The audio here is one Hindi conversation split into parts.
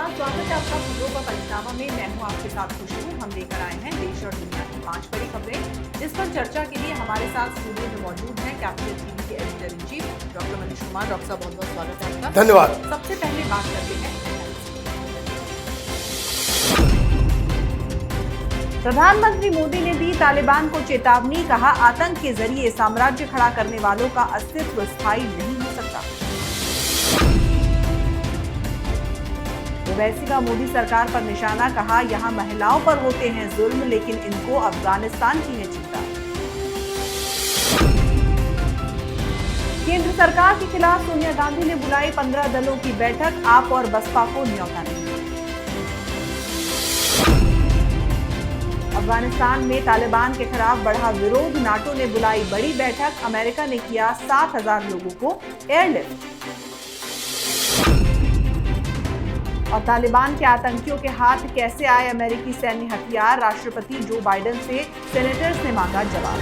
नमस्कार, स्वागत है आपका खबरों का पंचनामा में। मैं हूं आपके साथ खुशबू। हम लेकर आए हैं देश और दुनिया की 5 बड़ी खबरें, जिस पर चर्चा के लिए हमारे साथ स्टूडियो में मौजूद हैं कैपिटल टीवी के editor in chief doctor Manish Kumar. Doctor साहब, बहुत बहुत स्वागत है आपका। धन्यवाद। सबसे पहले बात करते हैं, प्रधानमंत्री मोदी ने दी तालिबान को चेतावनी, कहा आतंक के जरिए साम्राज्य खड़ा करने वालों का अस्तित्व स्थायी नहीं हो सकता। ओवैसी का मोदी सरकार पर निशाना, कहा यहां महिलाओं पर होते हैं जुल्म, लेकिन इनको अफगानिस्तान की है चिंता। केंद्र सरकार के खिलाफ सोनिया गांधी ने बुलाई 15 दलों की बैठक, आप और बसपा को न्योता नहीं। अफगानिस्तान में तालिबान के खिलाफ बढ़ा विरोध, नाटो ने बुलाई बड़ी बैठक, अमेरिका ने किया 7,000 लोगों को एयरलिफ्ट। और तालिबान के आतंकियों के हाथ कैसे आए अमेरिकी सैन्य हथियार, राष्ट्रपति जो बाइडेन से सेनेटर्स ने मांगा जवाब।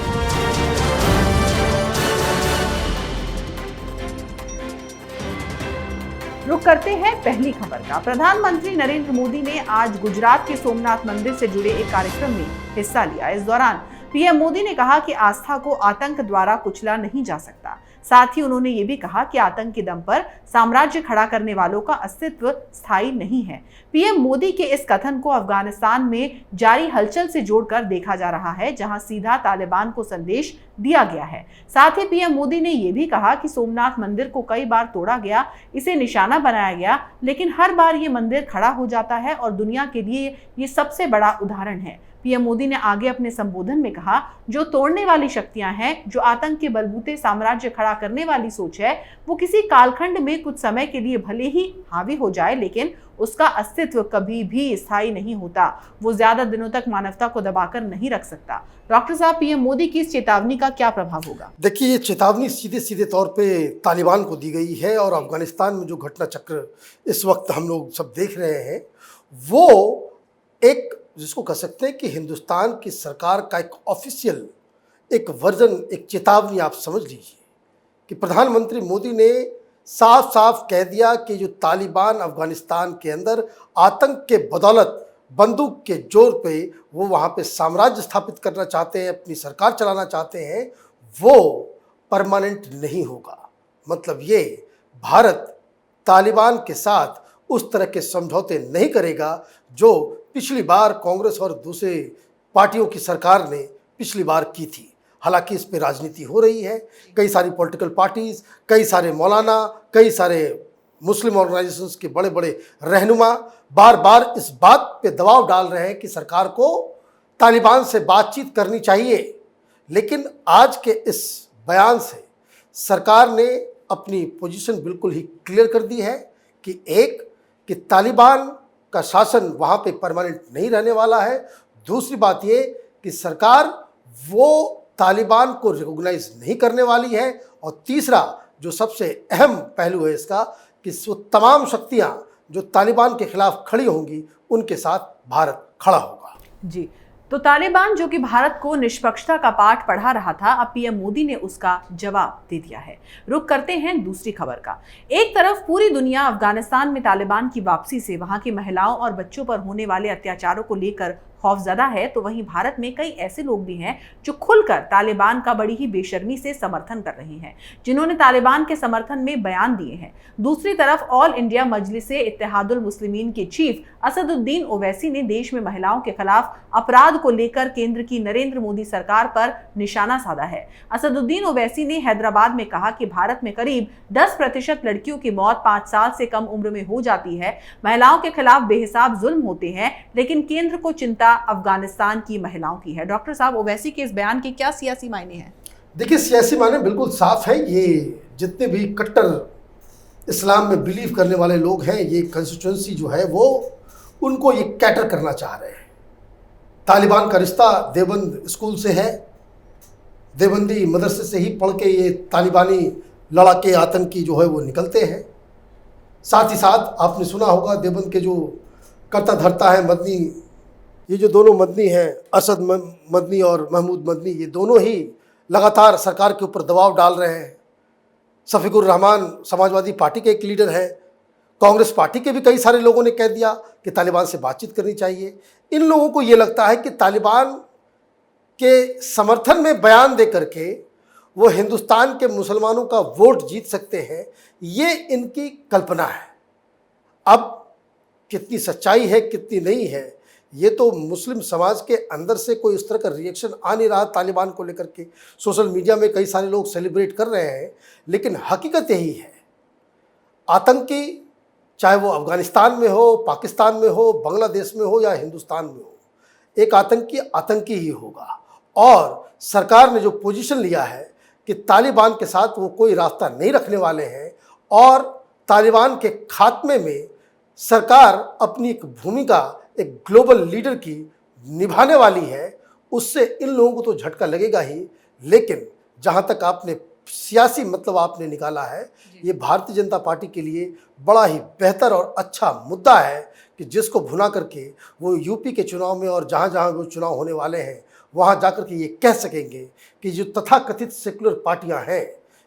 रुक करते हैं पहली खबर का। प्रधानमंत्री नरेंद्र मोदी ने आज गुजरात के सोमनाथ मंदिर से जुड़े एक कार्यक्रम में हिस्सा लिया। इस दौरान पीएम मोदी ने कहा कि आस्था को आतंक द्वारा कुचला नहीं जा सकता। साथ ही उन्होंने ये भी कहा कि आतंक के दम पर साम्राज्य खड़ा करने वालों का अस्तित्व स्थायी नहीं है। पीएम मोदी के इस कथन को अफगानिस्तान में जारी हलचल से जोड़कर देखा जा रहा है, जहां सीधा तालिबान को संदेश दिया गया है। साथ ही पीएम मोदी ने यह भी कहा कि सोमनाथ मंदिर को कई बार तोड़ा गया, इसे निशाना बनाया गया, लेकिन हर बार ये मंदिर खड़ा हो जाता है और दुनिया के लिए ये सबसे बड़ा उदाहरण है। पीएम मोदी ने आगे अपने संबोधन में कहा, जो तोड़ने वाली शक्तियां हैं, जो आतंक के बलबूते साम्राज्य खड़ा करने वाली सोच है, वो किसी कालखंड में कुछ समय के लिए भले ही हावी हो जाए, लेकिन उसका अस्तित्व कभी भी स्थायी नहीं होता। वो ज्यादा दिनों तक मानवता को दबाकर नहीं रख सकता। डॉक्टर साहब, पीएम मोदी की इस चेतावनी का क्या प्रभाव होगा? देखिए, ये चेतावनी सीधे सीधे तौर पे तालिबान को दी गई है और अफगानिस्तान में जो घटना चक्र इस वक्त हम लोग सब देख रहे हैं, वो एक जिसको कह सकते हैं कि हिंदुस्तान की सरकार का एक ऑफिशियल एक वर्जन, एक चेतावनी आप समझ लीजिए कि प्रधानमंत्री मोदी ने साफ साफ कह दिया कि जो तालिबान अफगानिस्तान के अंदर आतंक के बदौलत बंदूक के जोर पे वो वहाँ पे साम्राज्य स्थापित करना चाहते हैं, अपनी सरकार चलाना चाहते हैं, वो परमानेंट नहीं होगा। मतलब ये भारत तालिबान के साथ उस तरह के समझौते नहीं करेगा जो पिछली बार कांग्रेस और दूसरे पार्टियों की सरकार ने पिछली बार की थी। हालांकि इस पे राजनीति हो रही है, कई सारी पॉलिटिकल पार्टीज, कई सारे मौलाना, कई सारे मुस्लिम ऑर्गेनाइजेशंस के बड़े बड़े रहनुमा बार बार इस बात पे दबाव डाल रहे हैं कि सरकार को तालिबान से बातचीत करनी चाहिए। लेकिन आज के इस बयान से सरकार ने अपनी पोजीशन बिल्कुल ही क्लियर कर दी है कि एक, कि तालिबान का शासन वहाँ पे परमानेंट नहीं रहने वाला है। दूसरी बात ये कि सरकार वो तालिबान को रिकॉग्नाइज नहीं करने वाली है। और तीसरा जो सबसे अहम पहलू है इसका, कि वो तमाम शक्तियाँ जो तालिबान के खिलाफ खड़ी होंगी, उनके साथ भारत खड़ा होगा। जी, तो तालिबान जो कि भारत को निष्पक्षता का पाठ पढ़ा रहा था, अब पीएम मोदी ने उसका जवाब दे दिया है। रुक करते हैं दूसरी खबर का। एक तरफ पूरी दुनिया अफगानिस्तान में तालिबान की वापसी से वहां की महिलाओं और बच्चों पर होने वाले अत्याचारों को लेकर खौफजदा है, तो वहीं भारत में कई ऐसे लोग भी हैं जो खुलकर तालिबान का बड़ी ही बेशर्मी से समर्थन कर रहे हैं, जिन्होंने तालिबान के समर्थन में बयान दिए हैं। दूसरी तरफ ऑल इंडिया मजलिसे इत्तेहादुल मुस्लिमीन के चीफ असदुद्दीन ओवैसी ने देश में महिलाओं के खिलाफ अपराध को लेकर केंद्र की नरेंद्र मोदी सरकार पर निशाना साधा है। असदुद्दीन ओवैसी ने हैदराबाद में कहा कि भारत में करीब 10% लड़कियों की मौत 5 साल से कम उम्र में हो जाती है। महिलाओं के खिलाफ बेहिसाब जुल्म होते हैं, लेकिन केंद्र को चिंता अफगानिस्तान की महिलाओं की है। डॉक्टर साहब, ओवैसी के इस बयान के क्या सियासी मायने हैं? देखिए, सियासी मायने बिल्कुल साफ है। ये जितने भी कट्टर इस्लाम में बिलीव करने वाले लोग हैं, ये कंस्टिट्यूंसी जो है वो उनको ये कैटर करना चाह रहे हैं। तालिबान का रिश्ता देवबंद स्कूल से है, देवबंदी मदरसे से ही पढ़ के ये तालिबानी लड़ाके आतंकी जो है वो निकलते हैं। साथ ही साथ आपने सुना होगा देवबंद के जो करता धरता है मदनी, ये जो दोनों मदनी हैं, असद मदनी और महमूद मदनी, ये दोनों ही लगातार सरकार के ऊपर दबाव डाल रहे हैं। शफीकुर रहमान समाजवादी पार्टी के एक लीडर हैं, कांग्रेस पार्टी के भी कई सारे लोगों ने कह दिया कि तालिबान से बातचीत करनी चाहिए। इन लोगों को ये लगता है कि तालिबान के समर्थन में बयान दे करके वो हिंदुस्तान के मुसलमानों का वोट जीत सकते हैं, ये इनकी कल्पना है। अब कितनी सच्चाई है कितनी नहीं है, ये तो मुस्लिम समाज के अंदर से कोई इस तरह का रिएक्शन आ नहीं रहा तालिबान को लेकर के। सोशल मीडिया में कई सारे लोग सेलिब्रेट कर रहे हैं, लेकिन हकीकत यही है, आतंकी चाहे वो अफगानिस्तान में हो, पाकिस्तान में हो, बांग्लादेश में हो या हिंदुस्तान में हो, एक आतंकी आतंकी ही होगा। और सरकार ने जो पोजीशन लिया है कि तालिबान के साथ वो कोई रास्ता नहीं रखने वाले हैं और तालिबान के खात्मे में सरकार अपनी एक भूमिका एक ग्लोबल लीडर की निभाने वाली है, उससे इन लोगों को तो झटका लगेगा ही। लेकिन जहाँ तक आपने सियासी मतलब आपने निकाला है, ये भारतीय जनता पार्टी के लिए बड़ा ही बेहतर और अच्छा मुद्दा है कि जिसको भुना करके वो यूपी के चुनाव में और जहाँ जहाँ वो चुनाव होने वाले हैं वहाँ जाकर के ये कह सकेंगे कि जो तथाकथित सेकुलर पार्टियाँ हैं,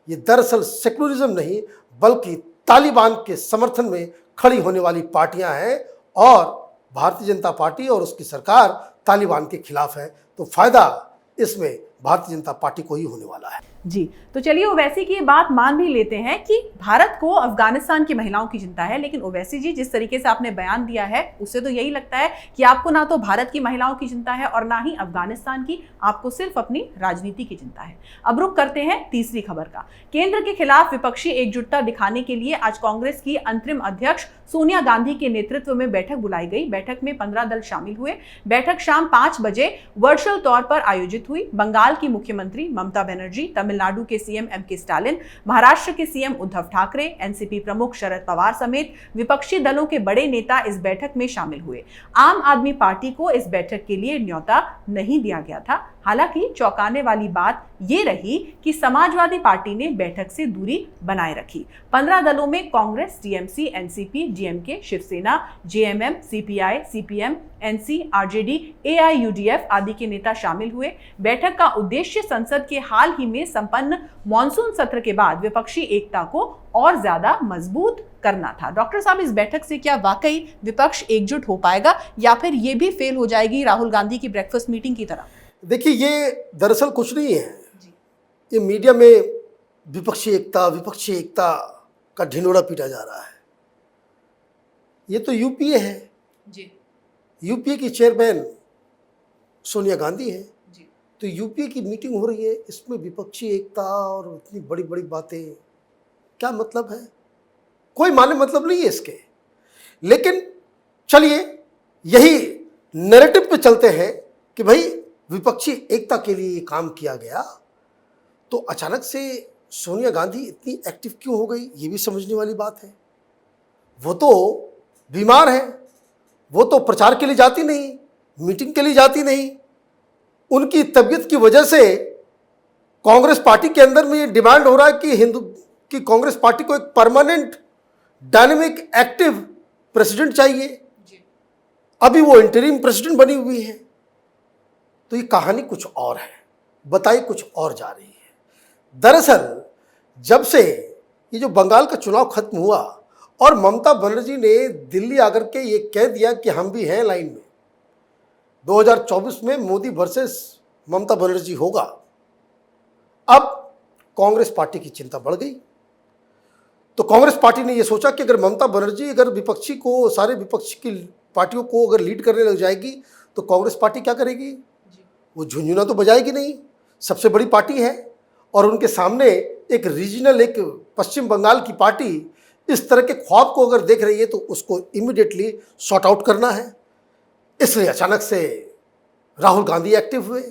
ये दरअसल सेकुलरिज्म नहीं बल्कि तालिबान के समर्थन में खड़ी होने वाली पार्टियां हैं और भारतीय जनता पार्टी और उसकी सरकार तालिबान के खिलाफ है। तो फायदा इसमें भारतीय जनता पार्टी को ही होने वाला है। जी, तो चलिए ओवैसी की ये बात मान भी लेते हैं कि भारत को अफगानिस्तान की महिलाओं की चिंता है, लेकिन ओवैसी जी जिस तरीके से आपने बयान दिया है उससे तो यही लगता है कि आपको ना तो भारत की महिलाओं की चिंता है और ना ही अफगानिस्तान की, आपको सिर्फ अपनी राजनीति की चिंता है। अब रुख करते हैं तीसरी खबर का। केंद्र के खिलाफ विपक्षी एकजुटता दिखाने के लिए आज कांग्रेस की अंतरिम अध्यक्ष सोनिया गांधी के नेतृत्व में बैठक बुलाई गई। बैठक में 15 दल शामिल हुए। बैठक शाम 5 बजे वर्चुअल तौर पर आयोजित हुई। बंगाल की मुख्यमंत्री ममता बनर्जी, तमिलनाडु के सीएम एमके स्टालिन, महाराष्ट्र के सीएम उद्धव ठाकरे, एनसीपी प्रमुख शरद पवार समेत विपक्षी दलों के बड़े नेता इस बैठक में शामिल हुए। आम आदमी पार्टी को इस बैठक के लिए न्योता नहीं दिया गया था। हालांकि चौंकाने वाली बात ये रही कि समाजवादी पार्टी ने बैठक से दूरी बनाए रखी। 15 दलों में Congress, TMC, NCP, DMK, Shiv Sena, JMM, CPI, CPM, NC, RJD, AIUDF आदि के नेता शामिल हुए। बैठक का उद्देश्य संसद के हाल ही में संपन्न मॉनसून सत्र के बाद विपक्षी एकता को और ज्यादा मजबूत करना था। डॉक्टर साहब, इस बैठक से क्या वाकई विपक्ष एकजुट हो पाएगा या फिर ये भी फेल हो जाएगी राहुल गांधी की ब्रेकफास्ट मीटिंग की तरह? देखिए, ये दरअसल कुछ नहीं है, ये मीडिया में विपक्षी एकता का ढिंढोरा पीटा जा रहा है। ये तो यूपीए है जी, यूपीए की चेयरमैन सोनिया गांधी है जी। तो यूपीए की मीटिंग हो रही है, इसमें विपक्षी एकता और इतनी बड़ी बड़ी बातें, क्या मतलब है? कोई माने मतलब नहीं है इसके। लेकिन चलिए यही नैरेटिव पे चलते हैं कि भाई विपक्षी एकता के लिए ये काम किया गया, तो अचानक से सोनिया गांधी इतनी एक्टिव क्यों हो गई, ये भी समझने वाली बात है। वो तो बीमार है, वो तो प्रचार के लिए जाती नहीं, मीटिंग के लिए जाती नहीं। उनकी तबीयत की वजह से कांग्रेस पार्टी के अंदर में ये डिमांड हो रहा है कि कांग्रेस पार्टी को एक परमानेंट डायनेमिक एक्टिव प्रेसिडेंट चाहिए। अभी वो इंटरिम प्रेसिडेंट बनी हुई है। तो ये कहानी कुछ और है, बताई कुछ और जा रही है। दरअसल जब से ये जो बंगाल का चुनाव खत्म हुआ और ममता बनर्जी ने दिल्ली आकर के ये कह दिया कि हम भी हैं लाइन में, 2024 में मोदी वर्सेस ममता बनर्जी होगा, अब कांग्रेस पार्टी की चिंता बढ़ गई। तो कांग्रेस पार्टी ने यह सोचा कि अगर ममता बनर्जी अगर विपक्षी को, सारे विपक्ष की पार्टियों को अगर लीड करने लग जाएगी तो कांग्रेस पार्टी क्या करेगी? वो झुंझुना तो बजाएगी नहीं, सबसे बड़ी पार्टी है और उनके सामने एक रीजनल, एक पश्चिम बंगाल की पार्टी इस तरह के ख्वाब को अगर देख रही है तो उसको इमीडिएटली सॉर्ट आउट करना है। इसलिए अचानक से राहुल गांधी एक्टिव हुए,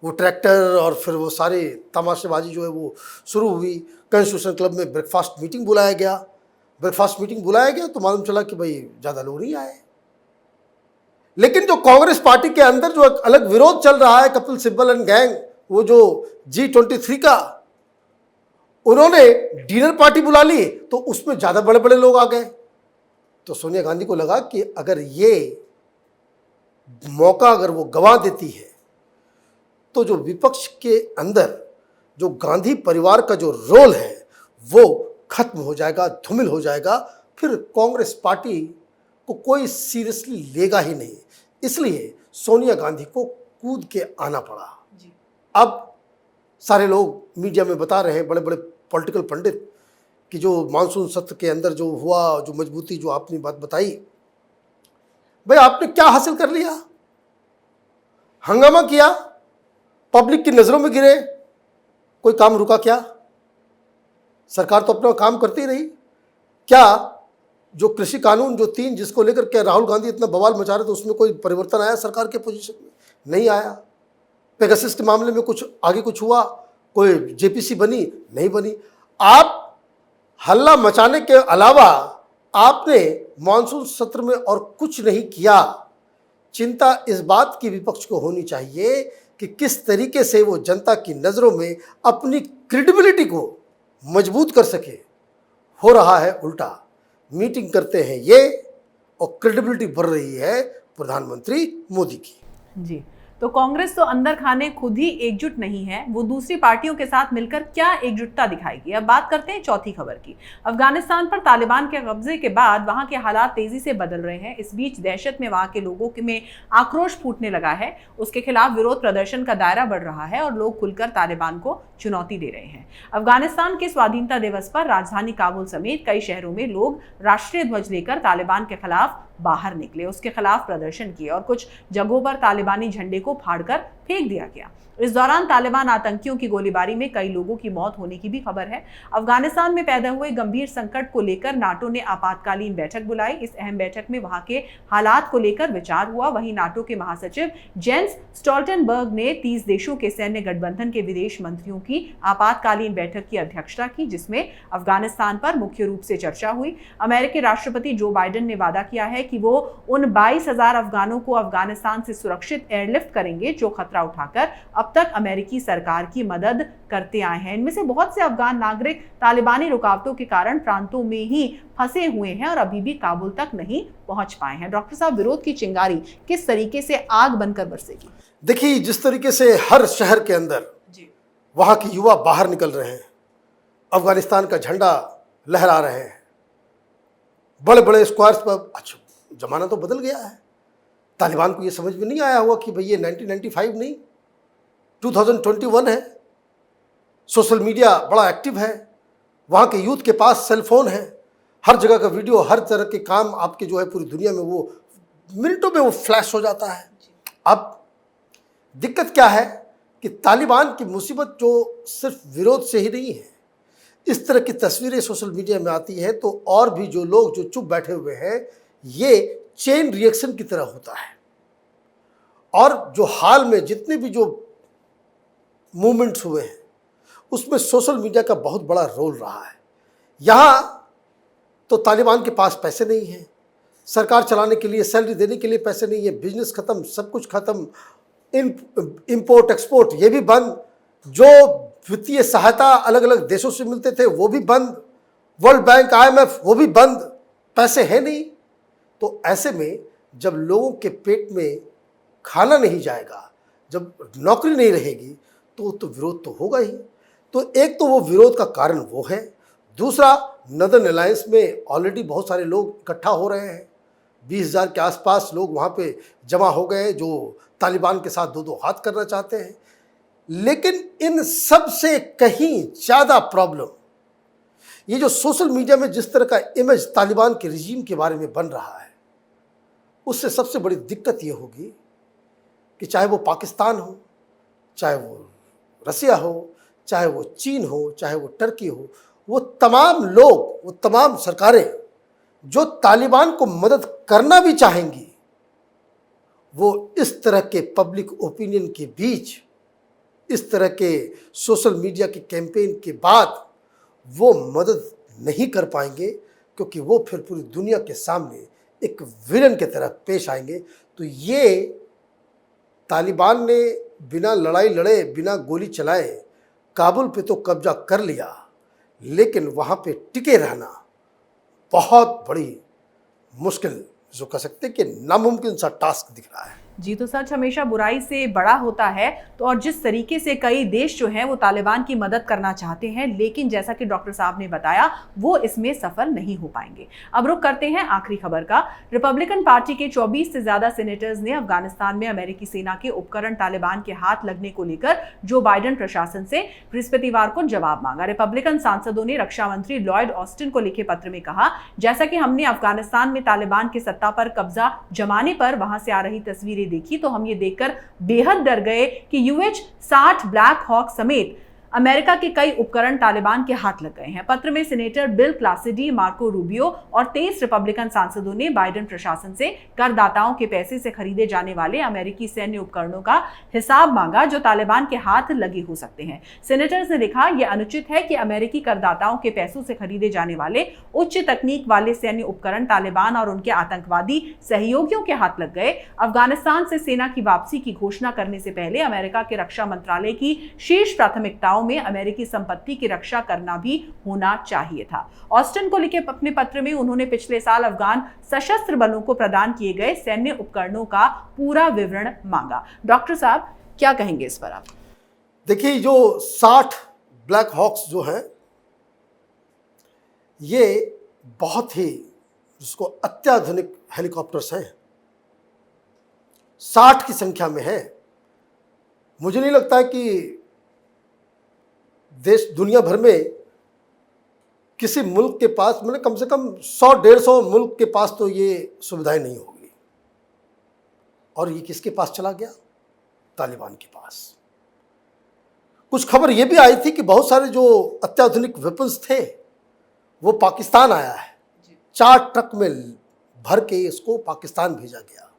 वो ट्रैक्टर और फिर वो सारे तमाशेबाजी जो है वो शुरू हुई। कॉन्स्टिट्यूशन क्लब में ब्रेकफास्ट मीटिंग बुलाया गया तो मालूम चला कि भाई ज़्यादा लोग नहीं आए। लेकिन जो कांग्रेस पार्टी के अंदर जो एक अलग विरोध चल रहा है, कपिल सिब्बल एंड गैंग, वो जो G23 का, उन्होंने डिनर पार्टी बुला ली तो उसमें ज़्यादा बड़े बड़े लोग आ गए। तो सोनिया गांधी को लगा कि अगर ये मौका अगर वो गंवा देती है तो जो विपक्ष के अंदर जो गांधी परिवार का जो रोल है वो खत्म हो जाएगा, धूमिल हो जाएगा फिर कांग्रेस पार्टी को कोई सीरियसली लेगा ही नहीं। इसलिए सोनिया गांधी को कूद के आना पड़ा। अब सारे लोग मीडिया में बता रहे हैं, बड़े बड़े पॉलिटिकल पंडित, कि जो मानसून सत्र के अंदर जो हुआ, जो मजबूती, जो आपने बात बताई, भाई आपने क्या हासिल कर लिया? हंगामा किया, पब्लिक की नजरों में गिरे, कोई काम रुका क्या? सरकार तो अपना काम करती रही। क्या जो कृषि कानून जो 3 जिसको लेकर के राहुल गांधी इतना बवाल मचा रहे थे, उसमें कोई परिवर्तन आया सरकार के पोजीशन में? नहीं आया। पेगासस के मामले में कुछ आगे कुछ हुआ? कोई जेपीसी बनी? नहीं बनी। आप हल्ला मचाने के अलावा आपने मानसून सत्र में और कुछ नहीं किया। चिंता इस बात की विपक्ष को होनी चाहिए कि किस तरीके से वो जनता की नजरों में अपनी क्रेडिबिलिटी को मजबूत कर सके। हो रहा है उल्टा। मीटिंग करते हैं ये और क्रेडिबिलिटी बढ़ रही है प्रधानमंत्री मोदी की। जी, तो कांग्रेस तो अंदर खाने खुद ही एकजुट नहीं है, वो दूसरी पार्टियों के साथ मिलकर क्या एकजुटता दिखाएगी। अब बात करते हैं चौथी खबर की। अफगानिस्तान पर तालिबान के कब्जे के बाद वहां के हालात तेजी से बदल रहे हैं। इस बीच दहशत में वहां के लोगों में आक्रोश फूटने लगा है। उसके खिलाफ विरोध प्रदर्शन का दायरा बढ़ रहा है और लोग खुलकर तालिबान को चुनौती दे रहे हैं। अफगानिस्तान के स्वाधीनता दिवस पर राजधानी काबुल समेत कई शहरों में लोग राष्ट्रीय ध्वज लेकर तालिबान के खिलाफ बाहर निकले, उसके खिलाफ प्रदर्शन किए और कुछ जगहों पर तालिबानी झंडे को फाड़कर फेंक दिया गया। इस दौरान तालिबान आतंकियों की गोलीबारी में कई लोगों की मौत होने की भी खबर है। अफगानिस्तान में पैदा हुए गंभीर संकट को लेकर नाटो ने आपातकालीन बैठक बुलाई। इस अहम बैठक में वहां के हालात को लेकर विचार हुआ। वहीं नाटो के महासचिव जेंस स्टोल्टनबर्ग ने 30 देशों के सैन्य गठबंधन के विदेश मंत्रियों की आपातकालीन बैठक की अध्यक्षता की, जिसमें अफगानिस्तान पर मुख्य रूप से चर्चा हुई। अमेरिकी राष्ट्रपति जो बाइडेन ने वादा किया है कि वो उन 22,000 अफगानों को अफगानिस्तान से सुरक्षित एयरलिफ्ट करेंगे जो खतरा उठाकर अब तक अमेरिकी सरकार की मदद करते आए हैं। इनमें से बहुत से अफगान नागरिक तालिबानी रुकावटों के कारण प्रांतों में ही फंसे हुए हैं और अभी भी काबुल तक नहीं पहुंच पाए हैं। डॉक्टर साहब, विरोध की चिंगारी किस तरीके से आग बनकर बरसेगी? देखिए, जिस तरीके से हर शहर के अंदर वहां के युवा बाहर निकल रहे हैं, अफगानिस्तान का झंडा लहरा रहे हैं, बड़े बड़े स्क्वायर्स पर। अच्छा, जमाना तो बदल गया है। तालिबान को यह समझ में नहीं आया हुआ कि भाई ये 1995 नहीं, 2021 है। सोशल मीडिया बड़ा एक्टिव है, वहाँ के यूथ के पास सेल फोन है, हर जगह का वीडियो, हर तरह के काम आपके जो है पूरी दुनिया में वो मिनटों में वो फ्लैश हो जाता है। अब दिक्कत क्या है कि तालिबान की मुसीबत जो सिर्फ विरोध से ही नहीं है, इस तरह की तस्वीरें सोशल मीडिया में आती है तो और भी जो लोग जो चुप बैठे हुए हैं, ये चेन रिएक्शन की तरह होता है। और जो हाल में जितने भी जो मूवमेंट्स हुए हैं उसमें सोशल मीडिया का बहुत बड़ा रोल रहा है। यहाँ तो तालिबान के पास पैसे नहीं हैं, सरकार चलाने के लिए, सैलरी देने के लिए पैसे नहीं है, बिजनेस खत्म, सब कुछ खत्म, इंपोर्ट एक्सपोर्ट ये भी बंद, जो वित्तीय सहायता अलग अलग देशों से मिलते थे वो भी बंद, वर्ल्ड बैंक, IMF वो भी बंद, पैसे है नहीं। तो ऐसे में जब लोगों के पेट में खाना नहीं जाएगा, जब नौकरी नहीं रहेगी, तो विरोध तो होगा ही। तो एक तो वो विरोध का कारण वो है। दूसरा, नदर्न अलायंस में ऑलरेडी बहुत सारे लोग इकट्ठा हो रहे हैं, 20,000 के आसपास लोग वहाँ पे जमा हो गए जो तालिबान के साथ 2-2 हाथ करना चाहते हैं। लेकिन इन सब से कहीं ज़्यादा प्रॉब्लम ये जो सोशल मीडिया में जिस तरह का इमेज तालिबान के रिजीम के बारे में बन रहा है, उससे सबसे बड़ी दिक्कत ये होगी कि चाहे वो पाकिस्तान हो, चाहे वो रसिया हो, चाहे वो चीन हो, चाहे वो टर्की हो, वो तमाम लोग, वो तमाम सरकारें जो तालिबान को मदद करना भी चाहेंगी, वो इस तरह के पब्लिक ओपिनियन के बीच, इस तरह के सोशल मीडिया के कैंपेन के बाद वो मदद नहीं कर पाएंगे, क्योंकि वो फिर पूरी दुनिया के सामने एक विलन की तरह पेश आएंगे। तो ये तालिबान ने बिना लड़ाई लड़े, बिना गोली चलाए काबुल पे तो कब्जा कर लिया, लेकिन वहाँ पे टिके रहना बहुत बड़ी मुश्किल, जो कह सकते हैं कि नामुमकिन सा टास्क दिख रहा है। जी, तो सच हमेशा बुराई से बड़ा होता है। तो और जिस तरीके से कई देश जो हैं वो तालिबान की मदद करना चाहते हैं, लेकिन जैसा कि डॉक्टर साहब ने बताया वो इसमें सफल नहीं हो पाएंगे। अब रुक करते हैं आखिरी खबर का। रिपब्लिकन पार्टी के 24 से ज्यादा सीनेटर्स ने अफगानिस्तान में अमेरिकी सेना के उपकरण तालिबान के हाथ लगने को लेकर जो बाइडेन प्रशासन से बृहस्पतिवार को जवाब मांगा। रिपब्लिकन सांसदों ने रक्षा मंत्री लॉयड ऑस्टिन को लिखे पत्र में कहा, जैसा कि हमने अफगानिस्तान में तालिबान के सत्ता पर कब्जा जमाने पर वहां से आ रही तस्वीरें देखी तो हम ये देखकर बेहद डर गए कि UH-60 ब्लैक हॉक समेत अमेरिका के कई उपकरण तालिबान के हाथ लग गए हैं। पत्र में सीनेटर बिल क्लासिडी, मार्को रूबियो और 23 रिपब्लिकन सांसदों ने बाइडेन प्रशासन से करदाताओं के पैसे से खरीदे जाने वाले अमेरिकी सैन्य उपकरणों का हिसाब मांगा जो तालिबान के हाथ लगे हो सकते हैं। सीनेटर्स ने लिखा, यह अनुचित है कि अमेरिकी करदाताओं के पैसों से खरीदे जाने वाले उच्च तकनीक वाले सैन्य उपकरण तालिबान और उनके आतंकवादी सहयोगियों के हाथ लग गए। अफगानिस्तान से सेना की वापसी की घोषणा करने से पहले अमेरिका के रक्षा मंत्रालय की शीर्ष प्राथमिकताओं में अमेरिकी संपत्ति की रक्षा करना भी होना चाहिए था। ऑस्टिन को लिखे अपने पत्र में उन्होंने पिछले साल अफगान सशस्त्र बलों को प्रदान किए गए सैन्य उपकरणों का पूरा विवरण मांगा। डॉक्टर साहब क्या कहेंगे इस पर आप? देखिए, जो 60 ब्लैक हॉक्स जो हैं ये बहुत ही जिसको अत्याधुनिक हेलीकॉप्टर्स हैं, 60 की संख्या में है। मुझे नहीं लगता है कि देश दुनिया भर में किसी मुल्क के पास, मैंने कम से कम 100-150 मुल्क के पास तो ये सुविधाएं नहीं होगी। और ये किसके पास चला गया? तालिबान के पास। कुछ खबर ये भी आई थी कि बहुत सारे जो अत्याधुनिक वेपन्स थे वो पाकिस्तान आया है। 4 ट्रक में भर के इसको पाकिस्तान भेजा गया।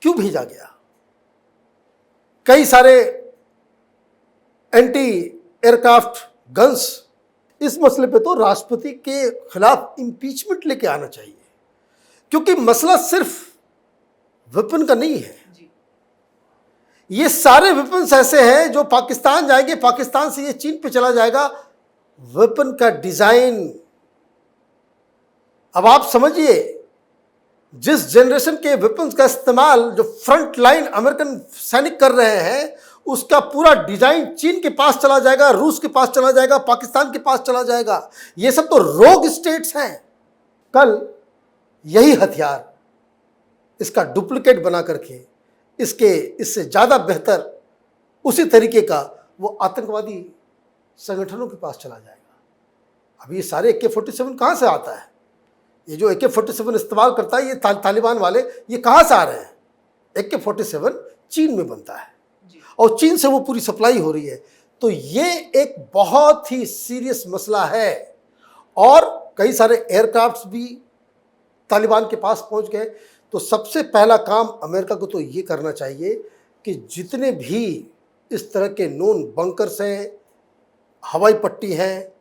क्यों भेजा गया? कई सारे एंटी एयरक्राफ्ट गन्स, इस मसले पे तो राष्ट्रपति के खिलाफ इंपीचमेंट लेके आना चाहिए, क्योंकि मसला सिर्फ वेपन का नहीं है। ये सारे वेपन्स ऐसे हैं जो पाकिस्तान जाएंगे, पाकिस्तान से ये चीन पे चला जाएगा। वेपन का डिजाइन, अब आप समझिए, जिस जनरेशन के वेपन्स का इस्तेमाल जो फ्रंट लाइन अमेरिकन सैनिक कर रहे हैं, उसका पूरा डिजाइन चीन के पास चला जाएगा, रूस के पास चला जाएगा, पाकिस्तान के पास चला जाएगा। ये सब तो रोग स्टेट्स हैं। कल यही हथियार इसका डुप्लीकेट बना करके इससे ज़्यादा बेहतर उसी तरीके का वो आतंकवादी संगठनों के पास चला जाएगा। अब ये सारे AK-47 कहाँ से आता है? ये जो AK-47 इस्तेमाल करता है ये तालिबान वाले, ये कहाँ से आ रहे हैं? AK-47 चीन में बनता है और चीन से वो पूरी सप्लाई हो रही है। तो ये एक बहुत ही सीरियस मसला है। और कई सारे एयरक्राफ्ट्स भी तालिबान के पास पहुंच गए। तो सबसे पहला काम अमेरिका को तो ये करना चाहिए कि जितने भी इस तरह के नोन बंकर्स हैं, हवाई पट्टी हैं,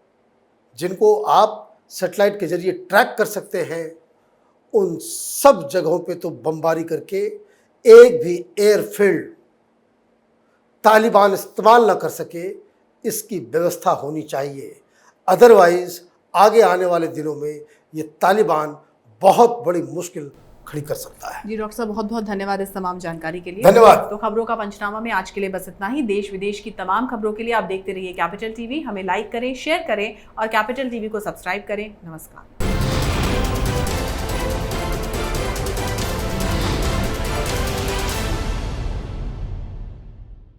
जिनको आप सैटेलाइट के जरिए ट्रैक कर सकते हैं, उन सब जगहों पे तो बमबारी करके एक भी एयरफील्ड तालिबान इस्तेमाल ना कर सके, इसकी व्यवस्था होनी चाहिए। अदरवाइज आगे आने वाले दिनों में ये तालिबान बहुत बड़ी मुश्किल खड़ी कर सकता है। जी डॉक्टर साहब, बहुत बहुत धन्यवाद इस तमाम जानकारी के लिए। धन्यवाद। तो खबरों का पंचनामा में आज के लिए बस इतना ही। देश विदेश की तमाम खबरों के लिए आप देखते रहिए कैपिटल टीवी। हमें लाइक करें, शेयर करें और कैपिटल टीवी को सब्सक्राइब करें। नमस्कार।